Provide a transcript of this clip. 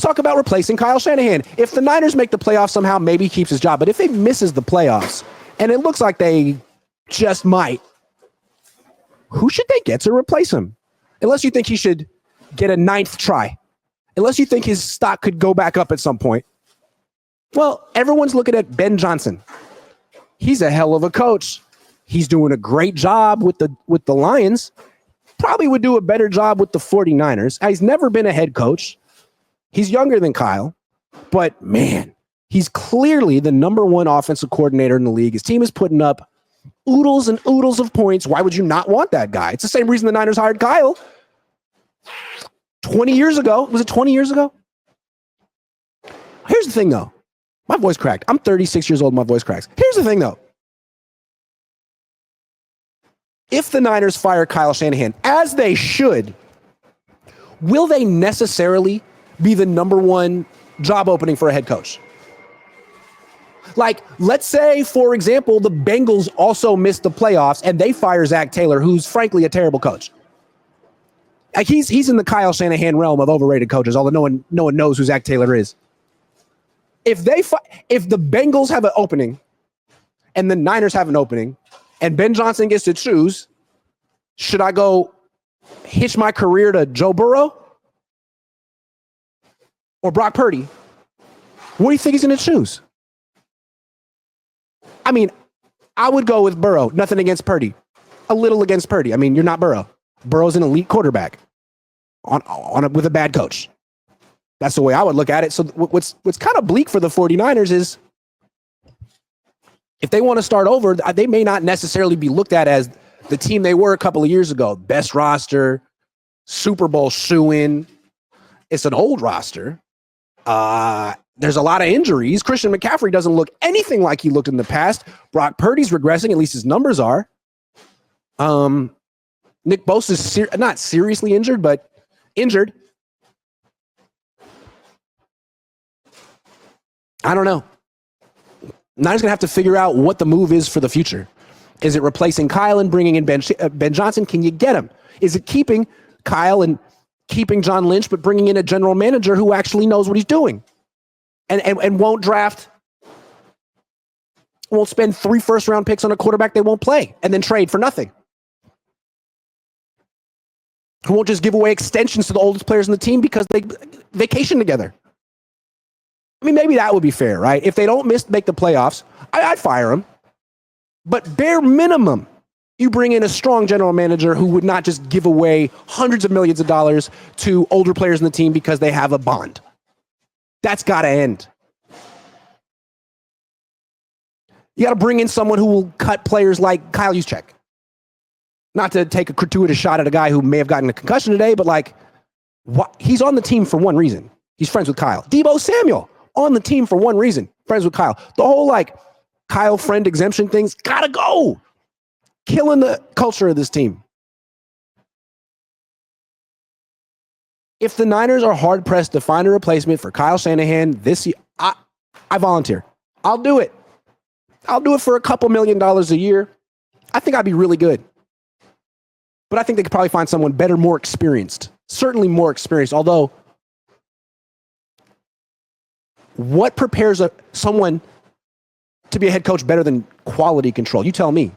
talk about replacing Kyle Shanahan. If the Niners make the playoffs somehow, maybe he keeps his job. But if he misses the playoffs, and it looks like they just might, who should they get to replace him? Unless you think he should get a 9th try. Unless you think his stock could go back up at some point. Well, everyone's looking at Ben Johnson. He's a hell of a coach. He's doing a great job with the Lions. Probably would do a better job with the 49ers. He's never been a head coach. He's younger than Kyle. But, man, he's clearly the #1 offensive coordinator in the league. His team is putting up oodles and oodles of points. Why would you not want that guy? It's the same reason the Niners hired Kyle 20 years ago. Was it 20 years ago? Here's the thing, though. My voice cracked. I'm 36 years old. My voice cracks. Here's the thing, though. If the Niners fire Kyle Shanahan, as they should, will they necessarily be the #1 job opening for a head coach? Like, let's say, for example, the Bengals also missed the playoffs and they fire Zach Taylor, who's frankly a terrible coach. Like, he's in the Kyle Shanahan realm of overrated coaches, although no one knows who Zach Taylor is. If the Bengals have an opening and the Niners have an opening and Ben Johnson gets to choose, should I go hitch my career to Joe Burrow or Brock Purdy? What do you think he's going to choose? I mean, I would go with Burrow. Nothing against Purdy. A little against Purdy. I mean, you're not Burrow. Burrow's an elite quarterback with a bad coach. That's the way I would look at it. So what's kind of bleak for the 49ers is if they want to start over, they may not necessarily be looked at as the team they were a couple of years ago. Best roster, Super Bowl shoo-in. It's an old roster. There's a lot of injuries. Christian McCaffrey doesn't look anything like he looked in the past. Brock Purdy's regressing. At least his numbers are. Nick Bosa's not seriously injured, but injured. I don't know. Niners going to have to figure out what the move is for the future. Is it replacing Kyle and bringing in Ben Johnson? Can you get him? Is it keeping Kyle and keeping John Lynch, but bringing in a general manager who actually knows what he's doing and won't spend 3 first-round picks on a quarterback they won't play and then trade for nothing? Who won't just give away extensions to the oldest players in the team because they vacation together? I mean, maybe that would be fair, right? If they don't make the playoffs, I'd fire them. But bare minimum, you bring in a strong general manager who would not just give away hundreds of millions of dollars to older players in the team because they have a bond. That's got to end. You got to bring in someone who will cut players like Kyle Juszczyk. Not to take a gratuitous shot at a guy who may have gotten a concussion today, but he's on the team for one reason. He's friends with Kyle. Deebo Samuel on the team for one reason. Friends with Kyle. The whole Kyle friend exemption thing's gotta go. Killing the culture of this team. If the Niners are hard pressed to find a replacement for Kyle Shanahan this year, I volunteer. I'll do it. I'll do it for a couple $1 million a year. I think I'd be really good. But I think they could probably find someone better, more experienced. Certainly more experienced. Although, what prepares someone to be a head coach better than quality control? You tell me.